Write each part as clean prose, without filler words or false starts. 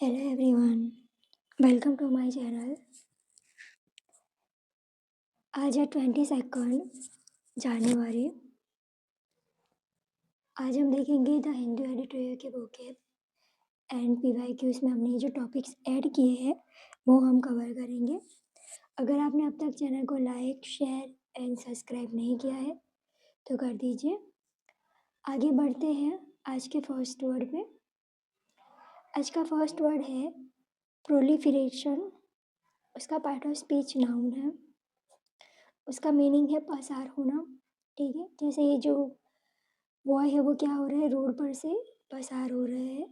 Hello everyone, welcome to my channel. आज है 22 जनवरी। आज हम देखेंगे द हिंदू एडिटोरियल के वोकैब एंड PYQs में हमने जो टॉपिक्स ऐड किए हैं वो हम कवर करेंगे। अगर आपने अब तक चैनल को लाइक, शेयर एंड सब्सक्राइब नहीं किया है तो कर दीजिए। आगे बढ़ते हैं आज के फर्स्ट वर्ड पे। आज का फर्स्ट वर्ड है प्रोलिफरेशन। उसका पार्ट ऑफ स्पीच नाउन है। उसका मीनिंग है पसार होना। ठीक है, जैसे ये जो बॉय है वो क्या हो रहा है, रोड पर से पसार हो रहे हैं।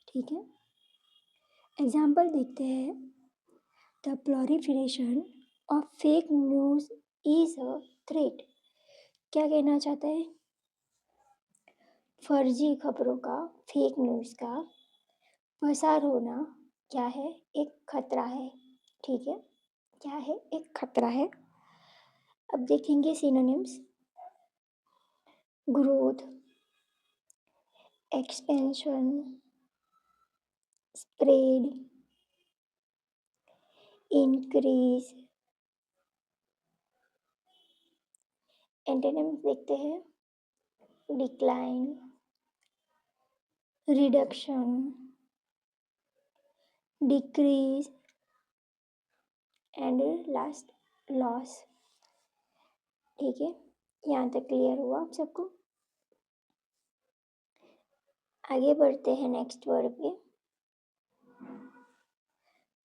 ठीक है, एग्जाम्पल देखते हैं। The proliferation of fake news is a threat. क्या कहना चाहता है? फर्जी खबरों का, फेक न्यूज़ का पसार होना क्या है? एक खतरा है। ठीक है, क्या है? एक खतरा है। अब देखेंगे synonyms. Growth, expansion, spread, increase. Antonyms देखते हैं। Decline, reduction, decrease and last loss. ठीक है, यहाँ तक क्लियर हुआ आप सबको? आगे बढ़ते हैं नेक्स्ट वर्ड पे।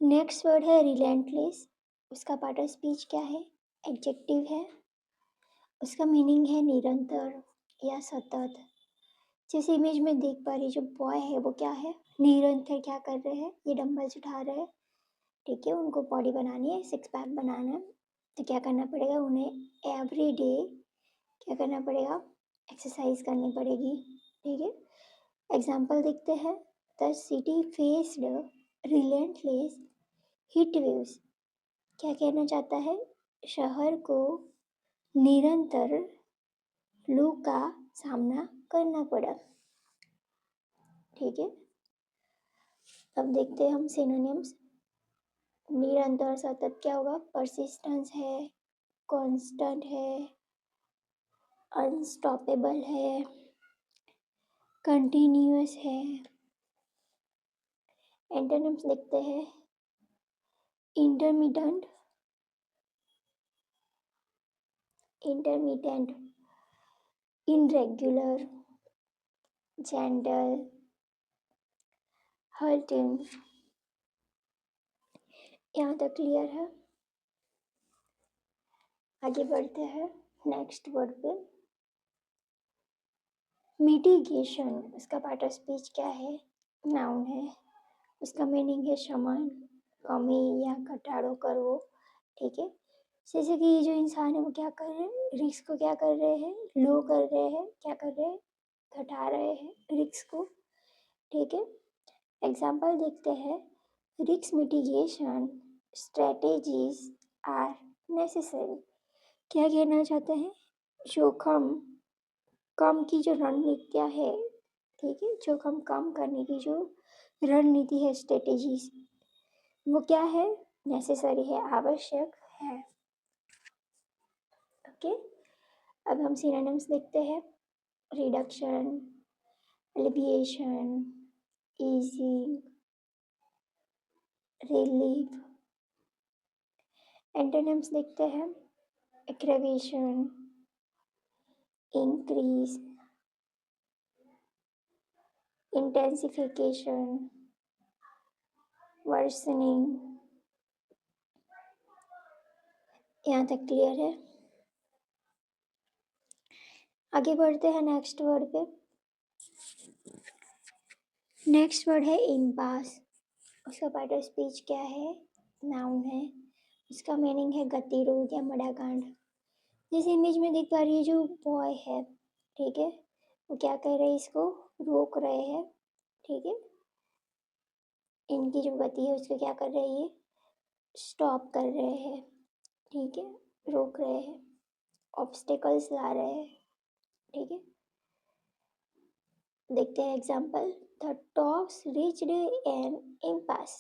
नेक्स्ट वर्ड है रिलेंटलेस। उसका पार्ट ऑफ स्पीच क्या है? एडजेक्टिव है। उसका मीनिंग है निरंतर या सतत। जिस इमेज में देख पा रही जो बॉय है वो क्या है? निरंतर क्या कर रहे हैं? ये डंबल्स उठा रहे हैं। ठीक है, उनको बॉडी बनानी है, सिक्स पैक बनाना है, तो क्या करना पड़ेगा उन्हें? एवरी डे क्या करना पड़ेगा? एक्सरसाइज करनी पड़ेगी। ठीक है, एग्जाम्पल देखते हैं। The city faced relentless heat waves. क्या कहना चाहता है? शहर को निरंतर लू का सामना करना पड़ा। ठीक है, अब देखते हैं हम सिनोनिम्स। निरंतर सतत क्या होगा? परसिस्टेंस है, कांस्टेंट है, अनस्टॉपेबल है, कंटिन्यूअस है। एंटोनिम्स देखते हैं। Intermittent, intermittent, irregular, gentle, hurting. यहाँ तक क्लियर है? आगे बढ़ते हैं नेक्स्ट वर्ड पे। मिटिगेशन। उसका पार्ट ऑफ स्पीच क्या है? नाउन है। उसका मीनिंग है शमन, कमी या घटाड़ो करो। ठीक है, जैसे कि ये जो इंसान है वो क्या कर रहे हैं? रिस्क को क्या कर रहे हैं? लो कर रहे हैं। क्या कर रहे हैं? घटा रहे हैं रिस्क को। ठीक है, एग्जाम्पल देखते हैं। Risk mitigation strategies are necessary. क्या कहना चाहते हैं? जोखिम कम की जो रणनीतियाँ है, ठीक है, जोखिम कम करने की जो रणनीति है, स्ट्रेटेजीज, वो क्या है? नेसेसरी है, आवश्यक है। ओके, अब हम सिनोनिम्स देखते हैं। Reduction, alleviation, easing, relief. Antonyms देखते हैं। Aggravation, increase, intensification, worsening. यहाँ तक क्लियर है? आगे बढ़ते हैं नेक्स्ट वर्ड पे। नेक्स्ट वर्ड है इम्पास। उसका पार्ट ऑफ स्पीच क्या है? नाउन है। उसका मीनिंग है गतिरोध या मडाकांड। जिस इमेज में देख पा रही है जो बॉय है, ठीक है, वो क्या कर रहे हैं? इसको रोक रहे हैं। ठीक है, इनकी जो गति है उसको क्या कर रहे हैं? ये स्टॉप कर रहे हैं। ठीक है, रोक रहे हैं, ऑब्स्टिकल्स ला रहे हैं। ठीक है, देखते हैं example. The talks reached an impasse।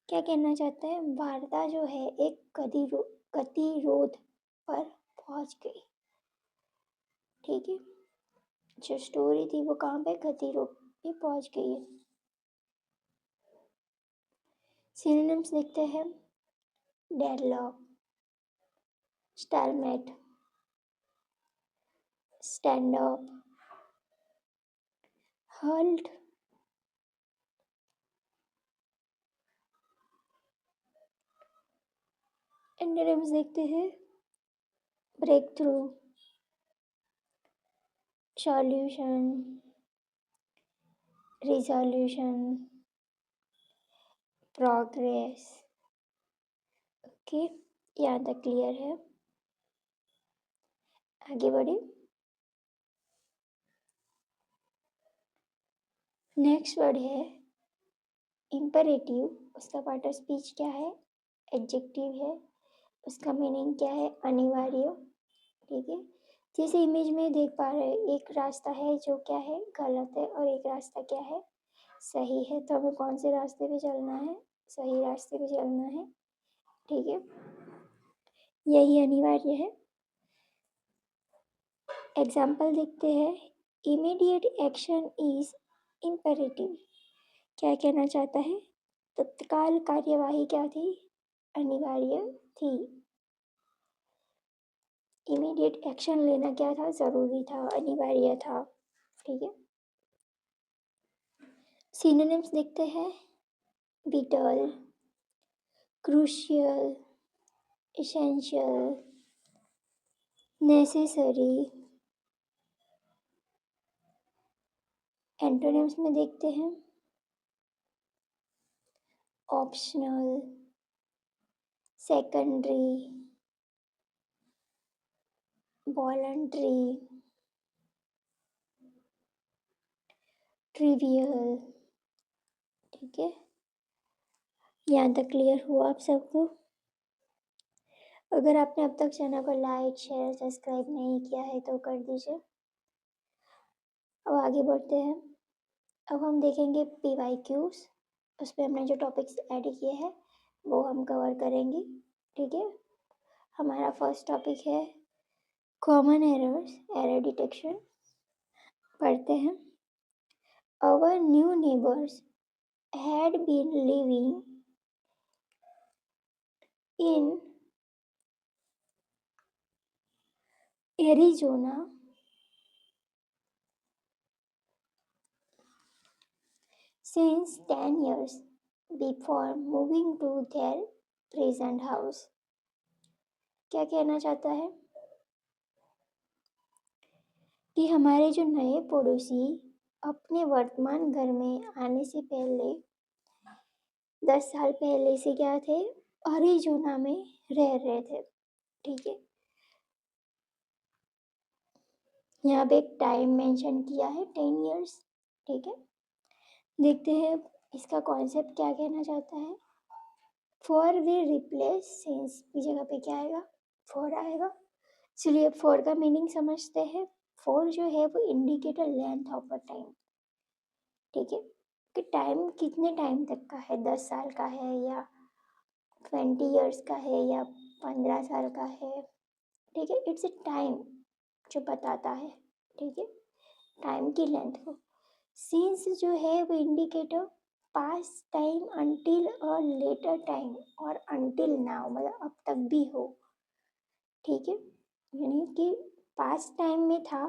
क्या कहना चाहता है, वार्ता जो है एक गतिरोध पर पहुंच गई। ठीक है, जो स्टोरी थी वो कहाँ पे, गतिरोध पे पहुंच गई है। सिनोनिम्स देखते हैं, deadlock, stalemate, stand up, halt, antonyms देखते हैं, breakthrough, solution, resolution, progress. Okay, यहाँ तक क्लियर है, आगे बढ़े। नेक्स्ट वर्ड है इम्परेटिव। उसका पार्ट ऑफ स्पीच क्या है, एडजेक्टिव है। उसका मीनिंग क्या है, अनिवार्य। ठीक है, जैसे इमेज में देख पा रहे हैं, एक रास्ता है जो क्या है, गलत है, और एक रास्ता क्या है, सही है। तो हमें कौन से रास्ते पे चलना है, सही रास्ते पे चलना है। ठीक है, यही अनिवार्य है। एग्जाम्पल देखते हैं, इमीडिएट एक्शन इज इम्पेरेटिव। क्या कहना चाहता है, तत्काल कार्यवाही क्या थी, अनिवार्य थी। इमीडिएट एक्शन लेना क्या था, जरूरी था, अनिवार्य था। ठीक है, सिनोनिम्स देखते हैं, whittle, crucial, essential, necessary. Antonyms में देखते हैं, ऑप्शनल, सेकेंडरी, वॉलंटरी, ट्रिवियल। ठीक है, यहाँ तक क्लियर हुआ आप सबको। अगर आपने अब तक चैनल को लाइक शेयर सब्सक्राइब नहीं किया है तो कर दीजिए। अब आगे बढ़ते हैं, अब हम देखेंगे PYQs। उस पर हमने जो टॉपिक्स ऐड किए हैं वो हम कवर करेंगे। ठीक है, हमारा फर्स्ट टॉपिक है कॉमन एरर्स, एरर डिटेक्शन। पढ़ते हैं, our new neighbours had been living in Arizona since 10 years before moving to their present house। क्या कहना चाहता है कि हमारे जो नए पड़ोसी अपने वर्तमान घर में आने से पहले 10 साल पहले से क्या थे, अरिजोना में रह रहे थे। ठीक है, यहाँ पे एक टाइम मेंशन किया है 10 इयर्स। ठीक है, देखते हैं इसका कॉन्सेप्ट क्या कहना चाहता है। फॉर वी रिप्लेस सिंस की जगह पे क्या आएगा, फॉर आएगा। चलिए फॉर का मीनिंग समझते हैं। फॉर जो है वो indicate length of a time. ठीक है, कि टाइम कितने टाइम तक का है, 10 साल का है या 20 इयर्स का है या 15 साल का है। ठीक है, इट्स ए टाइम जो बताता है। ठीक है, टाइम की लेंथ को। सिंस जो है वो इंडिकेटर पास्ट टाइम अंटिल और लेटर टाइम और अंटिल नाउ, मतलब अब तक भी हो। ठीक है, यानी कि पास्ट टाइम में था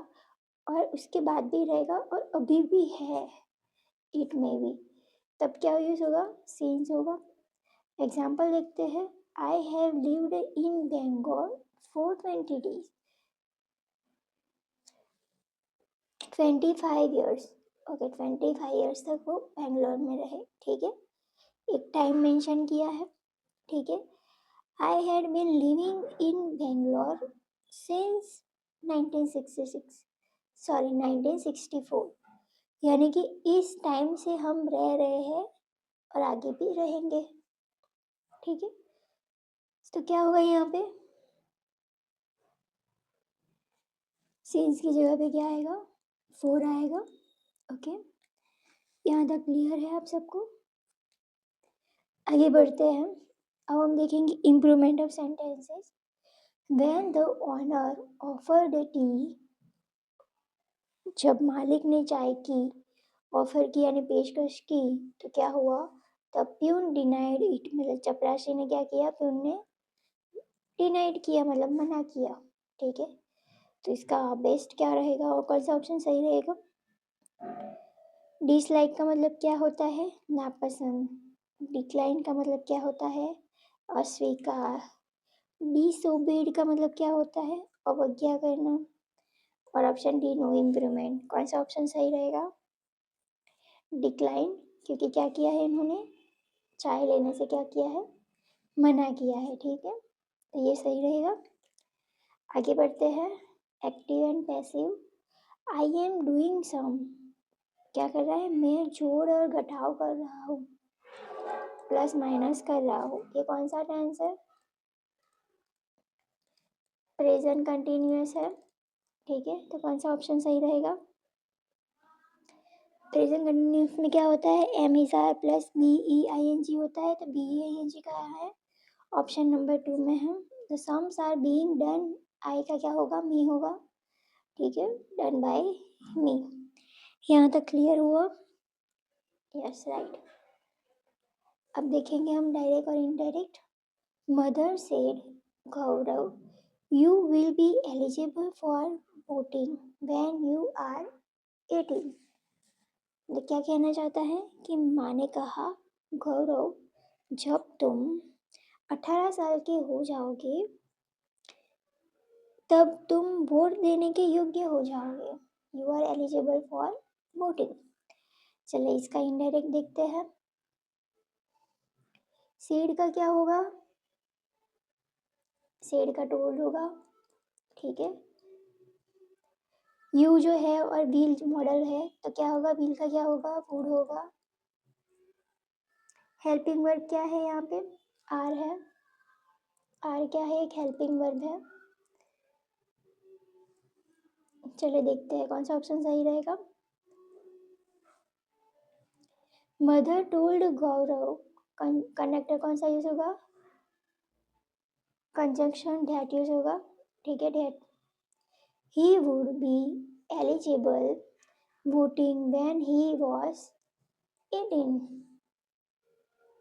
और उसके बाद भी रहेगा और अभी भी है, इट में भी। तब क्या यूज होगा, सिंस होगा। एग्जाम्पल देखते हैं, I have lived in Bangalore for 20 days, 25 years। Okay, 25 years तक वो बेंगलोर में रहे। ठीक है, एक टाइम मेंशन किया है। ठीक है, I had been living in Bangalore since 1966, sorry 1964, यानी कि इस टाइम से हम रह रहे हैं और आगे भी रहेंगे। ठीक है, तो क्या होगा यहाँ पे, सिंस की जगह पे क्या आएगा, फॉर आएगा। ओके, यहाँ तक क्लियर है आप सबको? आगे बढ़ते हैं। अब हम देखेंगे improvement of sentences. When the owner offered T, जब मालिक ने चाय की ऑफर की यानी पेशकश की तो क्या हुआ? तब प्यून डिनाइड इट, मतलब चपरासी ने क्या किया? प्यून ने डिनाइड किया, मतलब मना किया। ठीक है, तो इसका बेस्ट क्या रहेगा और कौन सा ऑप्शन सही रहेगा? डिसलाइक का मतलब क्या होता है? नापसंद। डिक्लाइन का मतलब क्या होता है? अस्वीकार। डिसोबेड का मतलब क्या होता है? अवज्ञा करना। और ऑप्शन डी नो इम्प्रूवमेंट। कौन सा ऑप्शन सही रहेगा? डिक्लाइन, क्योंकि क्या किया है इन्होंने? चाय लेने से क्या किया है? मना किया है। ठीक है, तो ये सही रहेगा। आगे बढ़ते हैं। Active and passive. I am doing some, क्या कर रहा है? मैं जोड़ और घटाव कर रहा हूँ, प्लस माइनस कर रहा हूँ। ये कौन सा टेंस है? प्रेजेंट कंटिन्यूअस है। ठीक है, तो कौन सा ऑप्शन सही रहेगा? प्रेजेंट कंटिन्यूअस में क्या होता है? Am is are plus B E I N G होता है, तो बी ई आई एन जी का है ऑप्शन नंबर 2 में है। The sums are being done, I का क्या होगा? मी होगा। ठीक है, डन बाय मी। यहाँ तक क्लियर हुआ? Yes, right. अब देखेंगे हम डायरेक्ट और indirect. Mother said Gaurav, you will be eligible for voting when you are 18। तो क्या कहना चाहता है कि माँ ने कहा, गौरव जब तुम 18 साल के हो जाओगे तब तुम वोट देने के योग्य हो जाओगे। You are eligible for voting. चलिए इसका इनडायरेक्ट देखते हैं। सीड का क्या होगा? सीड का टोल होगा। ठीक है, यू जो है और व्हील मॉडल है, तो क्या होगा? व्हील का क्या होगा? वुड होगा। हेल्पिंग वर्ब क्या है यहाँ पे? आर है। आर क्या है? एक हेल्पिंग वर्ब है। चलिए देखते हैं कौन सा ऑप्शन सही रहेगा। मदर टोल्ड गौरव, कंडक्टर कौन सा यूज होगा? कंजंक्शन दैट यूज होगा। ठीक है, that. He would be eligible voting when he was 18।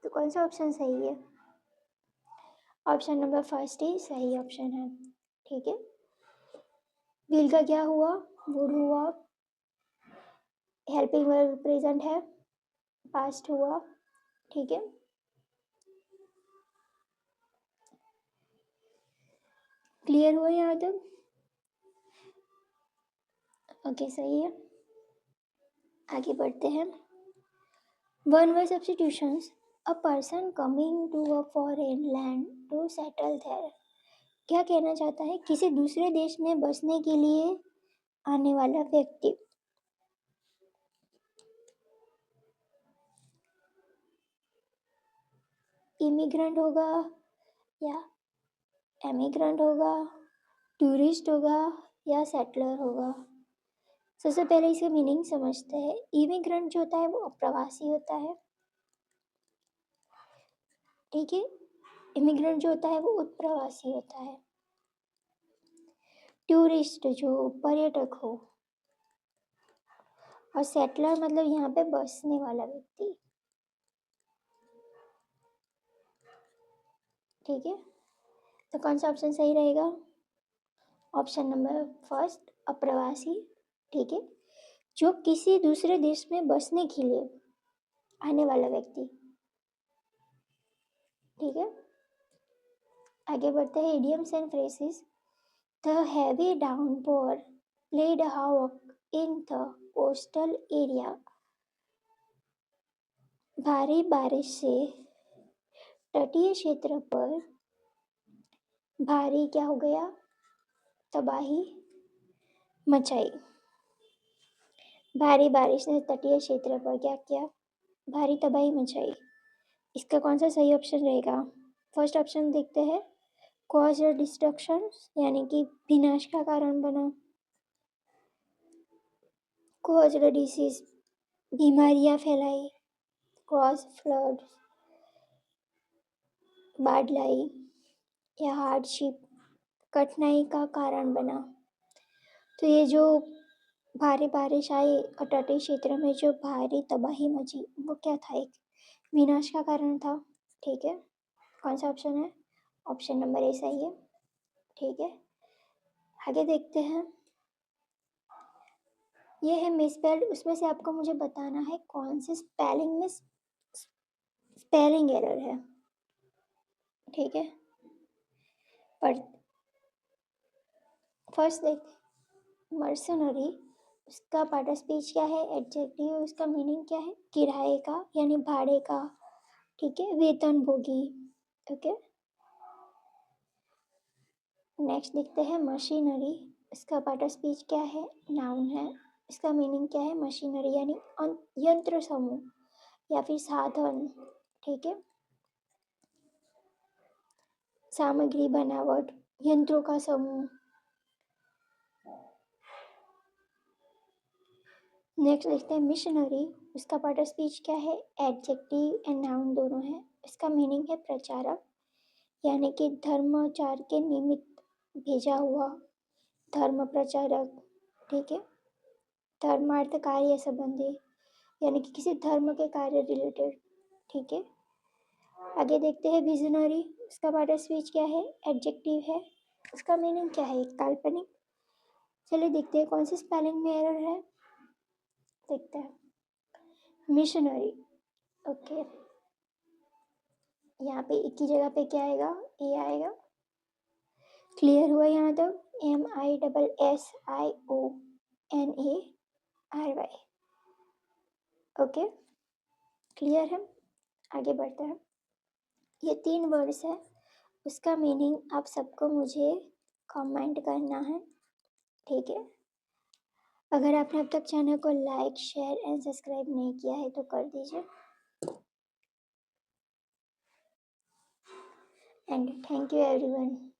तो कौन सा ऑप्शन सही है? ऑप्शन नंबर फर्स्ट ही सही ऑप्शन है। ठीक है, विल का क्या हुआ? वुड हुआ। हेल्पिंग वर्ब प्रेजेंट है, पास्ट हुआ। ठीक है, क्लियर हुआ यहाँ तक? ओके, सही है। आगे बढ़ते हैं। One word substitutions. A person coming to a foreign land to settle there. क्या कहना चाहता है? किसी दूसरे देश में बसने के लिए आने वाला व्यक्ति। इमिग्रेंट होगा या एमिग्रेंट होगा, टूरिस्ट होगा या सेटलर होगा? सबसे पहले इसका मीनिंग समझते हैं। इमिग्रेंट जो होता है वो प्रवासी होता है। ठीक है, इमिग्रेंट जो होता है वो उत्प्रवासी होता है। टूरिस्ट जो पर्यटक हो, और सेटलर मतलब यहाँ पे बसने वाला व्यक्ति। ठीक है, तो कौन सा ऑप्शन सही रहेगा? ऑप्शन नंबर फर्स्ट, अप्रवासी। ठीक है, जो किसी दूसरे देश में बसने के लिए आने वाला व्यक्ति। ठीक है, आगे बढ़ते हैं। Idioms and phrases. The heavy downpour played havoc in the coastal area. भारी बारिश से तटीय क्षेत्र पर भारी क्या हो गया? तबाही मचाई। भारी बारिश ने तटीय क्षेत्र पर क्या किया? भारी तबाही मचाई। इसका कौन सा सही ऑप्शन रहेगा? फर्स्ट ऑप्शन देखते हैं। कॉज डिस्ट्रक्शन, यानी कि विनाश का कारण बना। कॉज डिसीज, बीमारियां फैलाई, क्रॉस फ्लड, बाढ़ लाई या हार्डशिप कठिनाई का कारण बना। तो ये जो भारी बारिश आई और तटीय क्षेत्र में जो भारी तबाही मची वो क्या था, एक विनाश का कारण था। ठीक है, कौन सा ऑप्शन है? ऑप्शन नंबर ए सही है। ठीक है, आगे देखते हैं। ये है मिसस्पेल्ड, उसमें से आपको मुझे बताना है कौन से स्पेलिंग में स्पेलिंग एरर है। ठीक है, पर फर्स्ट देखते हैं मर्सनरी, उसका पार्ट ऑफ स्पीच क्या है? एडजेक्टिव, उसका मीनिंग क्या है? किराए का यानी भाड़े का। ठीक है, वेतनभोगी। ओके, नेक्स्ट देखते हैं मशीनरी, इसका पार्ट ऑफ स्पीच क्या है? नाउन है, इसका मीनिंग क्या है? मशीनरी यानी यंत्र समूह या फिर साधन। ठीक है, सामग्री, बनावट, यंत्रों का समूह। नेक्स्ट देखते हैं मिशनरी, उसका पार्ट ऑफ स्पीच क्या है? एडजेक्टिव एंड नाउन दोनों है, इसका मीनिंग है प्रचारक यानी कि धर्माचार के निमित्त भेजा हुआ धर्म प्रचारक। ठीक है, धर्मार्थ कार्य संबंधी यानी कि किसी धर्म के कार्य रिलेटेड। ठीक है, आगे देखते हैं विजनरी, उसका पार्ट ऑफ स्पीच क्या है? एडजेक्टिव है, उसका मीनिंग क्या है? काल्पनिक। चलिए देखते हैं कौन सी स्पेलिंग में एरर है, देखते हैं मिशनरी। ओके, यहाँ पे एक की जगह पे क्या आएगा? ए आएगा। क्लियर हुआ यहाँ तक? MISSIONARY। ओके, क्लियर है? आगे बढ़ते हैं। ये 3 वर्ड्स है, उसका मीनिंग आप सबको मुझे कमेंट करना है। ठीक है, अगर आपने अब तक चैनल को लाइक शेयर एंड सब्सक्राइब नहीं किया है तो कर दीजिए। And thank you everyone.